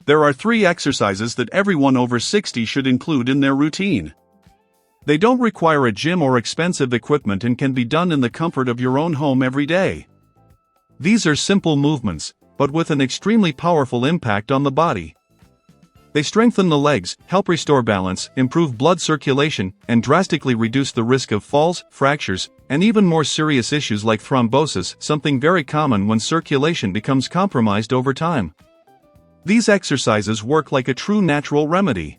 There are 3 exercises that everyone over 60 should include in their routine. They don't require a gym or expensive equipment and can be done in the comfort of your own home every day. These are simple movements, but with an extremely powerful impact on the body. They strengthen the legs, help restore balance, improve blood circulation, and drastically reduce the risk of falls, fractures, and even more serious issues like thrombosis, something very common when circulation becomes compromised over time. These exercises work like a true natural remedy.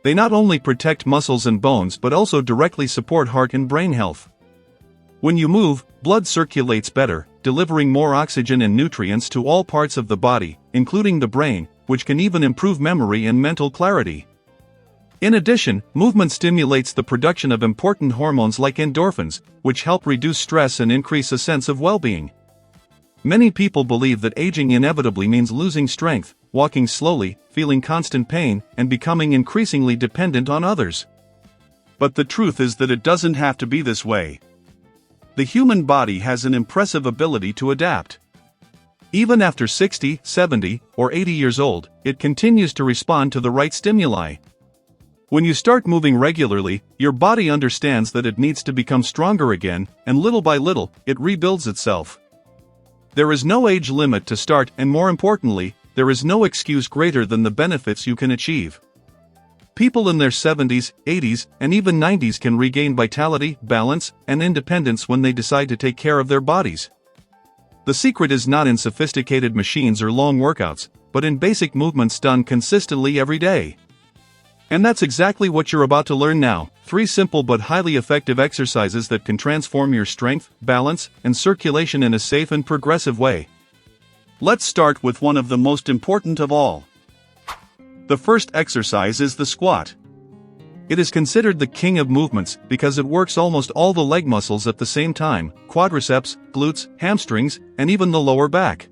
They not only protect muscles and bones but also directly support heart and brain health. When you move, blood circulates better, delivering more oxygen and nutrients to all parts of the body, including the brain, which can even improve memory and mental clarity. In addition, movement stimulates the production of important hormones like endorphins, which help reduce stress and increase a sense of well-being. Many people believe that aging inevitably means losing strength, walking slowly, feeling constant pain, and becoming increasingly dependent on others. But the truth is that it doesn't have to be this way. The human body has an impressive ability to adapt. Even after 60, 70, or 80 years old, it continues to respond to the right stimuli. When you start moving regularly, your body understands that it needs to become stronger again, and little by little, it rebuilds itself. There is no age limit to start, and more importantly, there is no excuse greater than the benefits you can achieve. People in their 70s, 80s, and even 90s can regain vitality, balance, and independence when they decide to take care of their bodies. The secret is not in sophisticated machines or long workouts, but in basic movements done consistently every day. And that's exactly what you're about to learn now, 3 simple but highly effective exercises that can transform your strength, balance, and circulation in a safe and progressive way. Let's start with one of the most important of all. The first exercise is the squat. It is considered the king of movements because it works almost all the leg muscles at the same time: quadriceps, glutes, hamstrings, and even the lower back.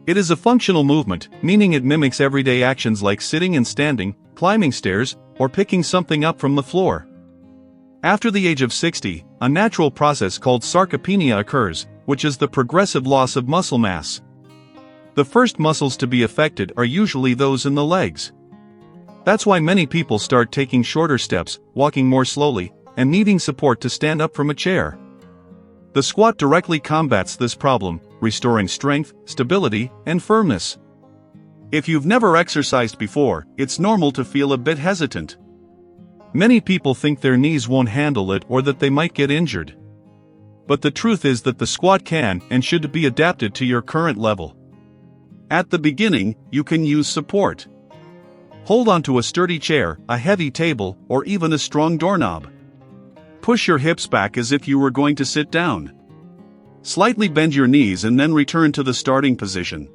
It is a functional movement, meaning it mimics everyday actions like sitting and standing, climbing stairs, or picking something up from the floor. After the age of 60, a natural process called sarcopenia occurs, which is the progressive loss of muscle mass. The first muscles to be affected are usually those in the legs. That's why many people start taking shorter steps, walking more slowly, and needing support to stand up from a chair. The squat directly combats this problem, restoring strength, stability, and firmness. If you've never exercised before, it's normal to feel a bit hesitant. Many people think their knees won't handle it or that they might get injured. But the truth is that the squat can and should be adapted to your current level. At the beginning, you can use support. Hold onto a sturdy chair, a heavy table, or even a strong doorknob. Push your hips back as if you were going to sit down. Slightly bend your knees and then return to the starting position.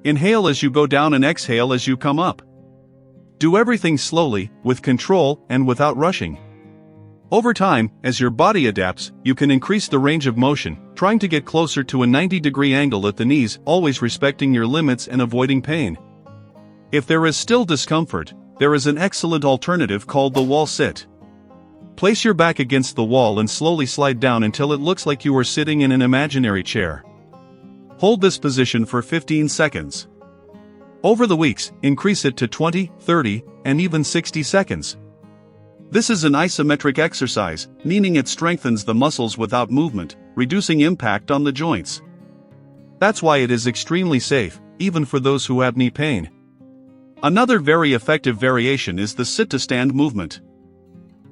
Inhale as you go down and exhale as you come up. Do everything slowly, with control, and without rushing. Over time, as your body adapts, you can increase the range of motion, trying to get closer to a 90-degree angle at the knees, always respecting your limits and avoiding pain. If there is still discomfort, there is an excellent alternative called the wall sit. Place your back against the wall and slowly slide down until it looks like you are sitting in an imaginary chair. Hold this position for 15 seconds. Over the weeks, increase it to 20, 30, and even 60 seconds. This is an isometric exercise, meaning it strengthens the muscles without movement, reducing impact on the joints. That's why it is extremely safe, even for those who have knee pain. Another very effective variation is the sit-to-stand movement.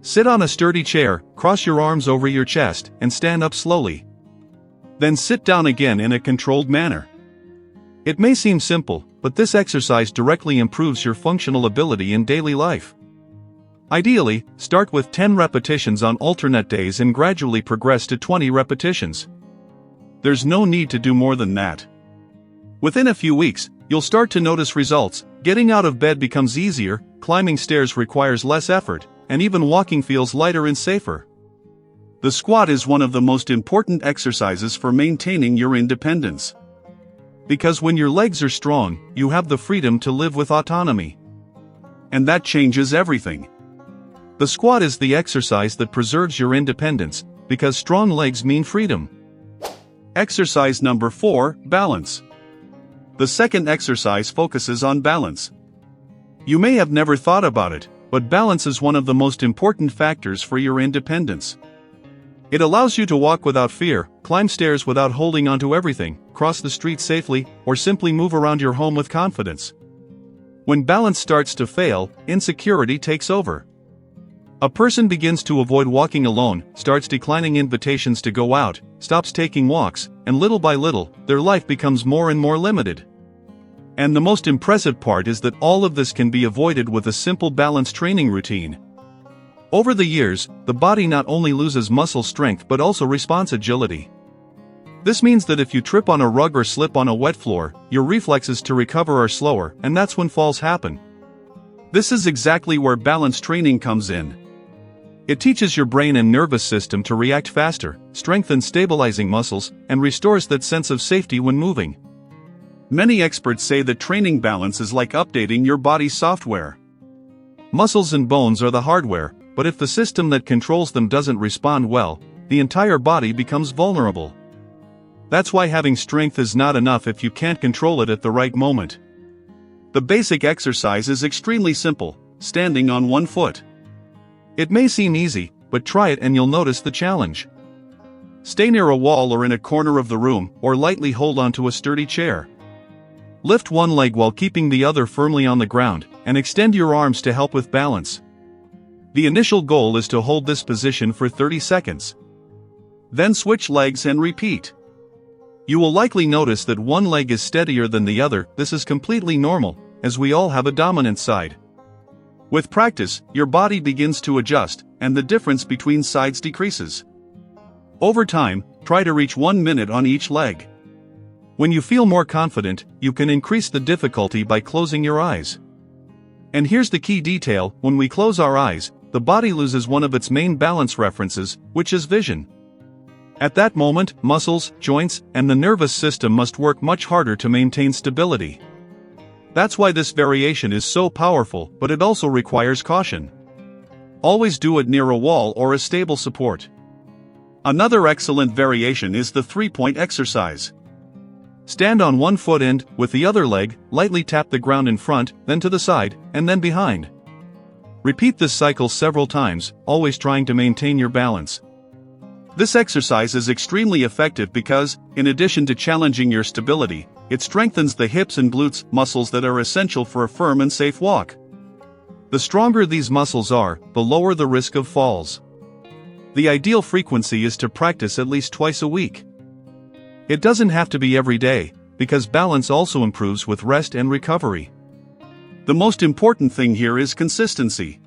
Sit on a sturdy chair, cross your arms over your chest, and stand up slowly. Then sit down again in a controlled manner. It may seem simple, but this exercise directly improves your functional ability in daily life. Ideally, start with 10 repetitions on alternate days and gradually progress to 20 repetitions. There's no need to do more than that. Within a few weeks, you'll start to notice results. Getting out of bed becomes easier, climbing stairs requires less effort, and even walking feels lighter and safer. The squat is one of the most important exercises for maintaining your independence. Because when your legs are strong, you have the freedom to live with autonomy. And that changes everything. The squat is the exercise that preserves your independence, because strong legs mean freedom. Exercise number 4, balance. The second exercise focuses on balance. You may have never thought about it, but balance is one of the most important factors for your independence. It allows you to walk without fear, climb stairs without holding onto everything, cross the street safely, or simply move around your home with confidence. When balance starts to fail, insecurity takes over. A person begins to avoid walking alone, starts declining invitations to go out, stops taking walks, and little by little, their life becomes more and more limited. And the most impressive part is that all of this can be avoided with a simple balance training routine. Over the years, the body not only loses muscle strength but also response agility. This means that if you trip on a rug or slip on a wet floor, your reflexes to recover are slower, and that's when falls happen. This is exactly where balance training comes in. It teaches your brain and nervous system to react faster, strengthens stabilizing muscles, and restores that sense of safety when moving. Many experts say that training balance is like updating your body's software. Muscles and bones are the hardware, but if the system that controls them doesn't respond well, the entire body becomes vulnerable. That's why having strength is not enough if you can't control it at the right moment. The basic exercise is extremely simple: standing on one foot. It may seem easy, but try it and you'll notice the challenge. Stay near a wall or in a corner of the room, or lightly hold onto a sturdy chair. Lift one leg while keeping the other firmly on the ground, and extend your arms to help with balance. The initial goal is to hold this position for 30 seconds. Then switch legs and repeat. You will likely notice that one leg is steadier than the other. This is completely normal, as we all have a dominant side. With practice, your body begins to adjust, and the difference between sides decreases. Over time, try to reach 1 minute on each leg. When you feel more confident, you can increase the difficulty by closing your eyes. And here's the key detail: when we close our eyes, the body loses one of its main balance references, which is vision. At that moment, muscles, joints, and the nervous system must work much harder to maintain stability. That's why this variation is so powerful, but it also requires caution. Always do it near a wall or a stable support. Another excellent variation is the three-point exercise. Stand on one foot and, with the other leg, lightly tap the ground in front, then to the side, and then behind. Repeat this cycle several times, always trying to maintain your balance. This exercise is extremely effective because, in addition to challenging your stability, it strengthens the hips and glutes, muscles that are essential for a firm and safe walk. The stronger these muscles are, the lower the risk of falls. The ideal frequency is to practice at least twice a week. It doesn't have to be every day, because balance also improves with rest and recovery. The most important thing here is consistency.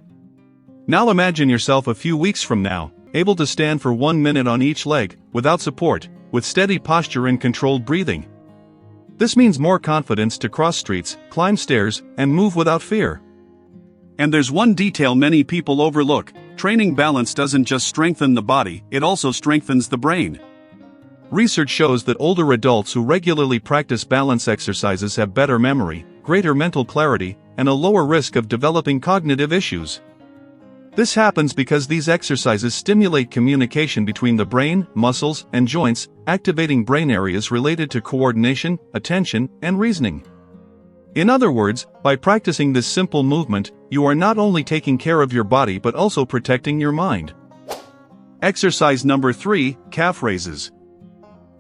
Now imagine yourself a few weeks from now, able to stand for 1 minute on each leg, without support, with steady posture and controlled breathing. This means more confidence to cross streets, climb stairs, and move without fear. And there's one detail many people overlook: training balance doesn't just strengthen the body, it also strengthens the brain. Research shows that older adults who regularly practice balance exercises have better memory, greater mental clarity, and a lower risk of developing cognitive issues. This happens because these exercises stimulate communication between the brain, muscles, and joints, activating brain areas related to coordination, attention, and reasoning. In other words, by practicing this simple movement, you are not only taking care of your body but also protecting your mind. Exercise number 3, calf raises.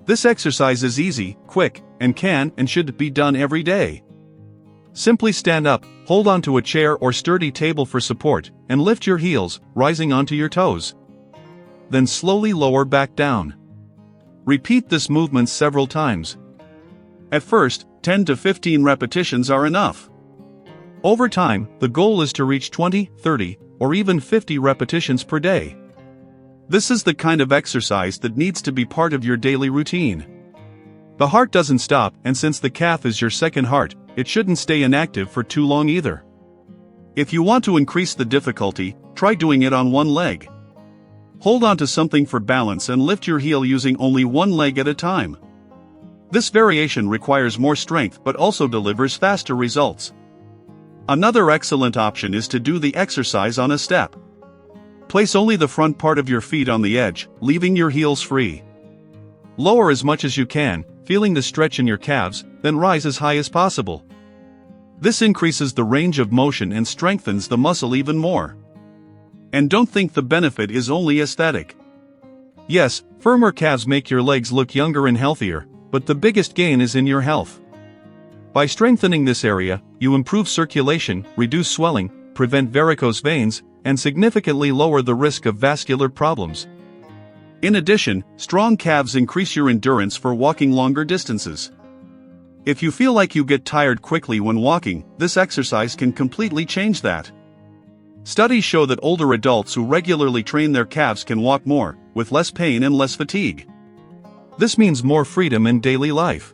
This exercise is easy, quick, and can and should be done every day. Simply stand up, hold onto a chair or sturdy table for support, and lift your heels, rising onto your toes. Then slowly lower back down. Repeat this movement several times. At first, 10 to 15 repetitions are enough. Over time, the goal is to reach 20, 30, or even 50 repetitions per day. This is the kind of exercise that needs to be part of your daily routine. The heart doesn't stop, and since the calf is your second heart, it shouldn't stay inactive for too long either. If you want to increase the difficulty, try doing it on one leg. Hold on to something for balance and lift your heel using only one leg at a time. This variation requires more strength but also delivers faster results. Another excellent option is to do the exercise on a step. Place only the front part of your feet on the edge, leaving your heels free. Lower as much as you can, feeling the stretch in your calves, then rise as high as possible. This increases the range of motion and strengthens the muscle even more. And don't think the benefit is only aesthetic. Yes, firmer calves make your legs look younger and healthier, but the biggest gain is in your health. By strengthening this area, you improve circulation, reduce swelling, prevent varicose veins, and significantly lower the risk of vascular problems. In addition, strong calves increase your endurance for walking longer distances. If you feel like you get tired quickly when walking, this exercise can completely change that. Studies show that older adults who regularly train their calves can walk more, with less pain and less fatigue. This means more freedom in daily life.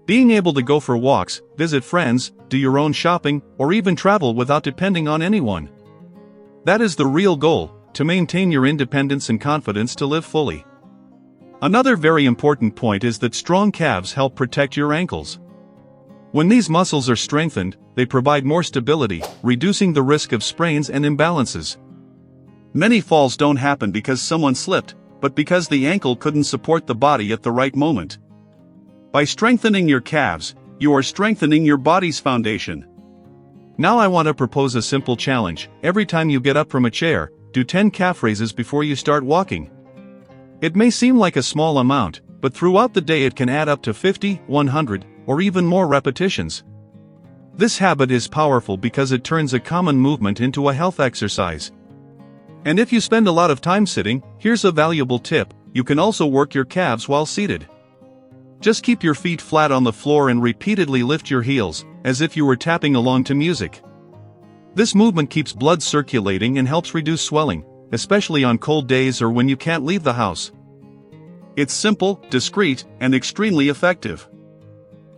Being able to go for walks, visit friends, do your own shopping, or even travel without depending on anyone. That is the real goal, to maintain your independence and confidence to live fully. Another very important point is that strong calves help protect your ankles. When these muscles are strengthened, they provide more stability, reducing the risk of sprains and imbalances. Many falls don't happen because someone slipped, but because the ankle couldn't support the body at the right moment. By strengthening your calves, you are strengthening your body's foundation. Now I want to propose a simple challenge. Every time you get up from a chair, do 10 calf raises before you start walking. It may seem like a small amount, but throughout the day it can add up to 50, 100, or even more repetitions. This habit is powerful because it turns a common movement into a health exercise. And if you spend a lot of time sitting, here's a valuable tip: you can also work your calves while seated. Just keep your feet flat on the floor and repeatedly lift your heels, as if you were tapping along to music. This movement keeps blood circulating and helps reduce swelling, especially on cold days or when you can't leave the house. It's simple, discreet, and extremely effective.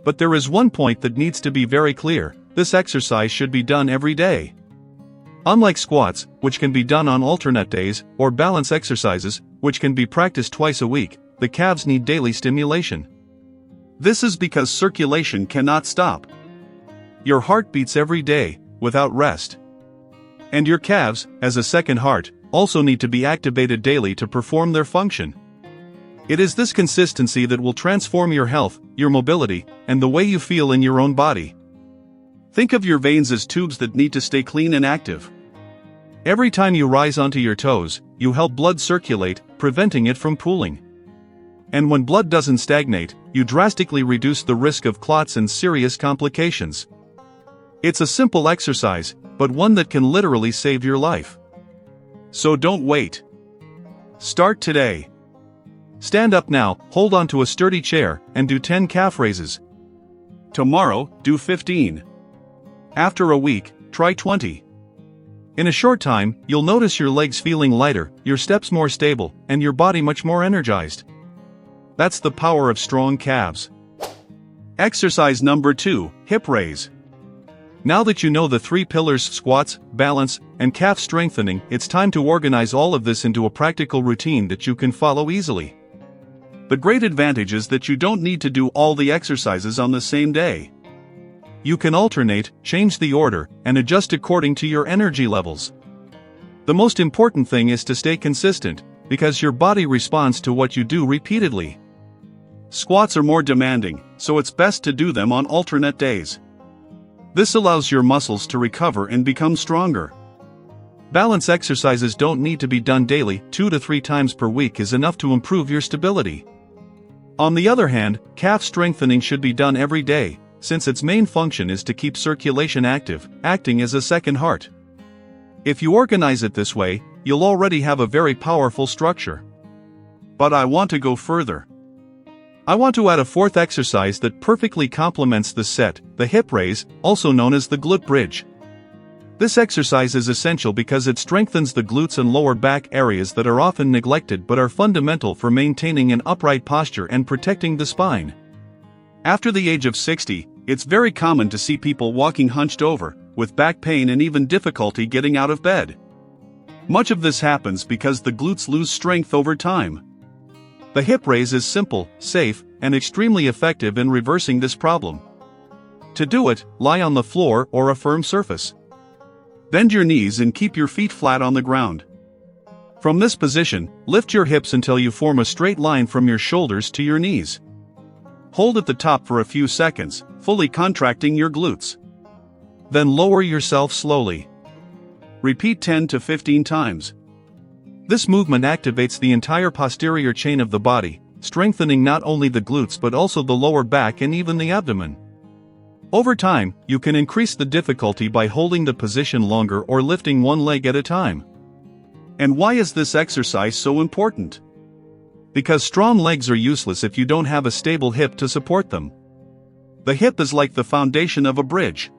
But there is one point that needs to be very clear: this exercise should be done every day. Unlike squats, which can be done on alternate days, or balance exercises, which can be practiced twice a week, the calves need daily stimulation. This is because circulation cannot stop. Your heart beats every day, without rest. And your calves, as a second heart, also need to be activated daily to perform their function. It is this consistency that will transform your health, your mobility, and the way you feel in your own body. Think of your veins as tubes that need to stay clean and active. Every time you rise onto your toes, you help blood circulate, preventing it from pooling. And when blood doesn't stagnate, you drastically reduce the risk of clots and serious complications. It's a simple exercise, but one that can literally save your life. So don't wait. Start today. Stand up now, hold on to a sturdy chair, and do 10 calf raises. Tomorrow, do 15. After a week, try 20. In a short time, you'll notice your legs feeling lighter, your steps more stable, and your body much more energized. That's the power of strong calves. Exercise number 2, hip raise. Now that you know the 3 pillars: squats, balance, and calf strengthening, it's time to organize all of this into a practical routine that you can follow easily. The great advantage is that you don't need to do all the exercises on the same day. You can alternate, change the order, and adjust according to your energy levels. The most important thing is to stay consistent, because your body responds to what you do repeatedly. Squats are more demanding, so it's best to do them on alternate days. This allows your muscles to recover and become stronger. Balance exercises don't need to be done daily. 2 to 3 times per week is enough to improve your stability. On the other hand, calf strengthening should be done every day, since its main function is to keep circulation active, acting as a second heart. If you organize it this way, you'll already have a very powerful structure. But I want to go further. I want to add a 4th exercise that perfectly complements the set, the hip raise, also known as the glute bridge. This exercise is essential because it strengthens the glutes and lower back areas that are often neglected but are fundamental for maintaining an upright posture and protecting the spine. After the age of 60, it's very common to see people walking hunched over, with back pain and even difficulty getting out of bed. Much of this happens because the glutes lose strength over time. The hip raise is simple, safe, and extremely effective in reversing this problem. To do it, lie on the floor or a firm surface. Bend your knees and keep your feet flat on the ground. From this position, lift your hips until you form a straight line from your shoulders to your knees. Hold at the top for a few seconds, fully contracting your glutes. Then lower yourself slowly. Repeat 10 to 15 times. This movement activates the entire posterior chain of the body, strengthening not only the glutes but also the lower back and even the abdomen. Over time, you can increase the difficulty by holding the position longer or lifting one leg at a time. And why is this exercise so important? Because strong legs are useless if you don't have a stable hip to support them. The hip is like the foundation of a bridge.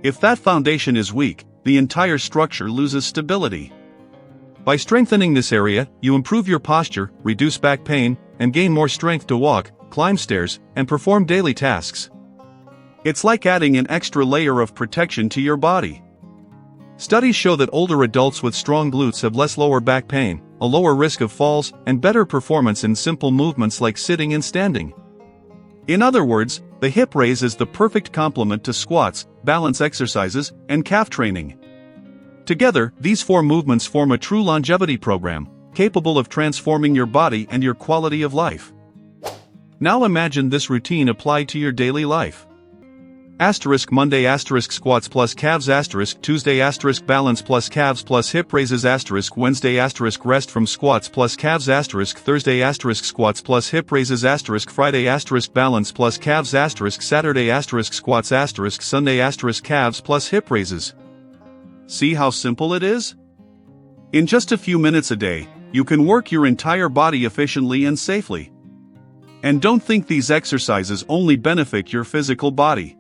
If that foundation is weak, the entire structure loses stability. By strengthening this area, you improve your posture, reduce back pain, and gain more strength to walk, climb stairs, and perform daily tasks. It's like adding an extra layer of protection to your body. Studies show that older adults with strong glutes have less lower back pain, a lower risk of falls, and better performance in simple movements like sitting and standing. In other words, the hip raise is the perfect complement to squats, balance exercises, and calf training. Together, these four movements form a true longevity program, capable of transforming your body and your quality of life. Now imagine this routine applied to your daily life. Monday squats plus calves Tuesday balance plus calves plus hip raises Wednesday rest from squats plus calves Thursday squats plus hip raises Friday balance plus calves Saturday squats Sunday calves plus hip raises. See how simple it is? In just a few minutes a day, you can work your entire body efficiently and safely. And don't think these exercises only benefit your physical body.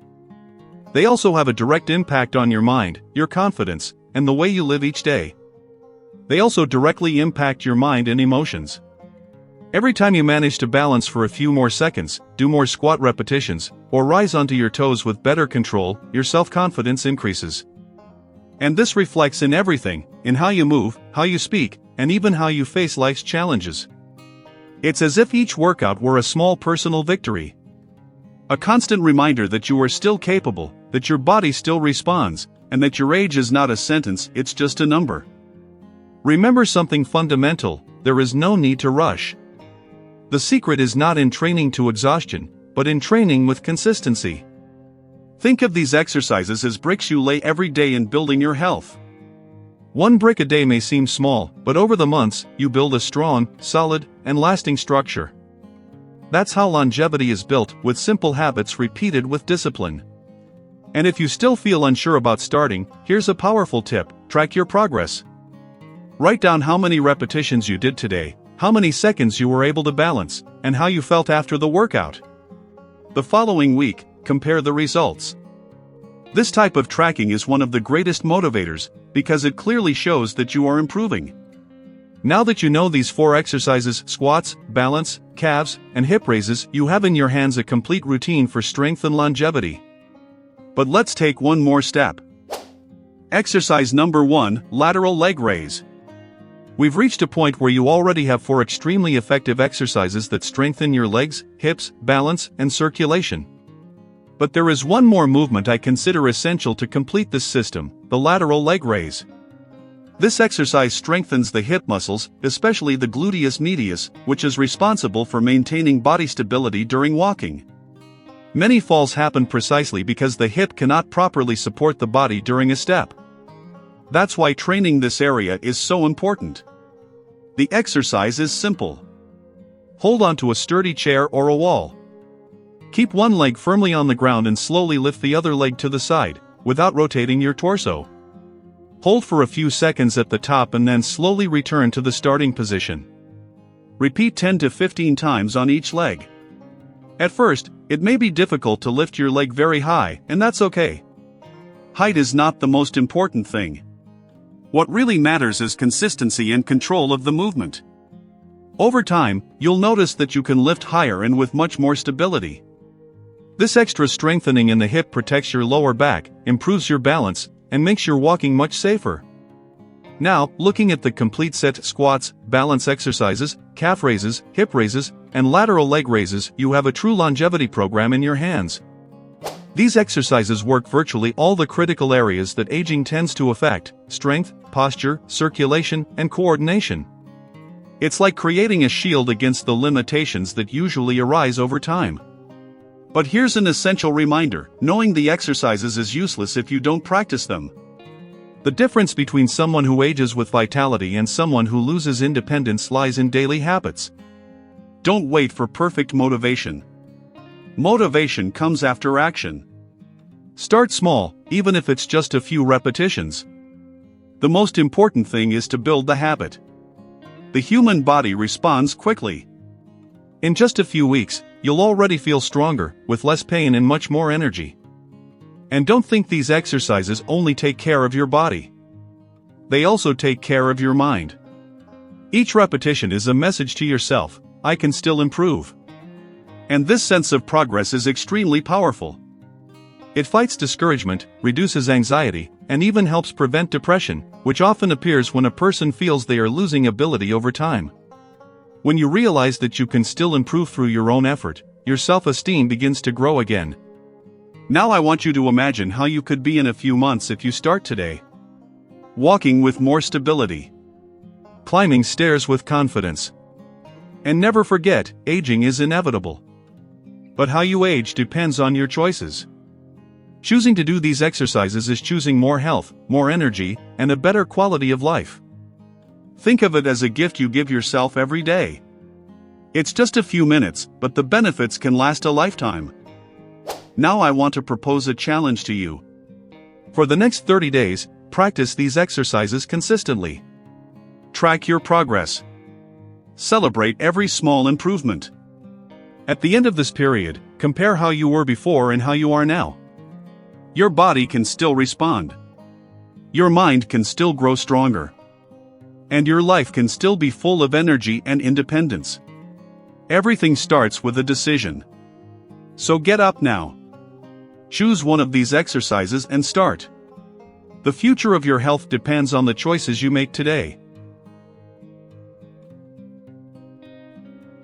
They also have a direct impact on your mind, your confidence, and the way you live each day. They also directly impact your mind and emotions. Every time you manage to balance for a few more seconds, do more squat repetitions, or rise onto your toes with better control, your self-confidence increases. And this reflects in everything, in how you move, how you speak, and even how you face life's challenges. It's as if each workout were a small personal victory. A constant reminder that you are still capable, that your body still responds, and that your age is not a sentence, it's just a number. Remember something fundamental: there is no need to rush. The secret is not in training to exhaustion, but in training with consistency. Think of these exercises as bricks you lay every day in building your health. One brick a day may seem small, but over the months, you build a strong, solid, and lasting structure. That's how longevity is built, with simple habits repeated with discipline. And if you still feel unsure about starting, here's a powerful tip: track your progress. Write down how many repetitions you did today, how many seconds you were able to balance, and how you felt after the workout. The following week, compare the results. This type of tracking is one of the greatest motivators, because it clearly shows that you are improving. Now that you know these four exercises: squats, balance, calves, and hip raises, you have in your hands a complete routine for strength and longevity. But let's take one more step. Exercise number 1, lateral leg raise. We've reached a point where you already have 4 extremely effective exercises that strengthen your legs, hips, balance, and circulation. But there is one more movement I consider essential to complete this system: the lateral leg raise. This exercise strengthens the hip muscles, especially the gluteus medius, which is responsible for maintaining body stability during walking. Many falls happen precisely because the hip cannot properly support the body during a step. That's why training this area is so important. The exercise is simple. Hold onto a sturdy chair or a wall. Keep one leg firmly on the ground and slowly lift the other leg to the side, without rotating your torso. Hold for a few seconds at the top and then slowly return to the starting position. Repeat 10 to 15 times on each leg. At first, it may be difficult to lift your leg very high, and that's okay. Height is not the most important thing. What really matters is consistency and control of the movement. Over time, you'll notice that you can lift higher and with much more stability. This extra strengthening in the hip protects your lower back, improves your balance, and makes your walking much safer. Now, looking at the complete set: squats, balance exercises, calf raises, hip raises, and lateral leg raises, you have a true longevity program in your hands. These exercises work virtually all the critical areas that aging tends to affect: strength, posture, circulation, and coordination. It's like creating a shield against the limitations that usually arise over time. But here's an essential reminder: knowing the exercises is useless if you don't practice them. The difference between someone who ages with vitality and someone who loses independence lies in daily habits. Don't wait for perfect motivation. Motivation comes after action. Start small, even if it's just a few repetitions. The most important thing is to build the habit. The human body responds quickly. In just a few weeks, you'll already feel stronger, with less pain and much more energy. And don't think these exercises only take care of your body. They also take care of your mind. Each repetition is a message to yourself: I can still improve. And this sense of progress is extremely powerful. It fights discouragement, reduces anxiety, and even helps prevent depression, which often appears when a person feels they are losing ability over time. When you realize that you can still improve through your own effort, your self-esteem begins to grow again. Now I want you to imagine how you could be in a few months if you start today. Walking with more stability. Climbing stairs with confidence. And never forget, aging is inevitable. But how you age depends on your choices. Choosing to do these exercises is choosing more health, more energy, and a better quality of life. Think of it as a gift you give yourself every day. It's just a few minutes, but the benefits can last a lifetime. Now I want to propose a challenge to you. For the next 30 days, practice these exercises consistently. Track your progress. Celebrate every small improvement. At the end of this period, compare how you were before and how you are now. Your body can still respond. Your mind can still grow stronger. And your life can still be full of energy and independence. Everything starts with a decision. So get up now. Choose one of these exercises and start. The future of your health depends on the choices you make today.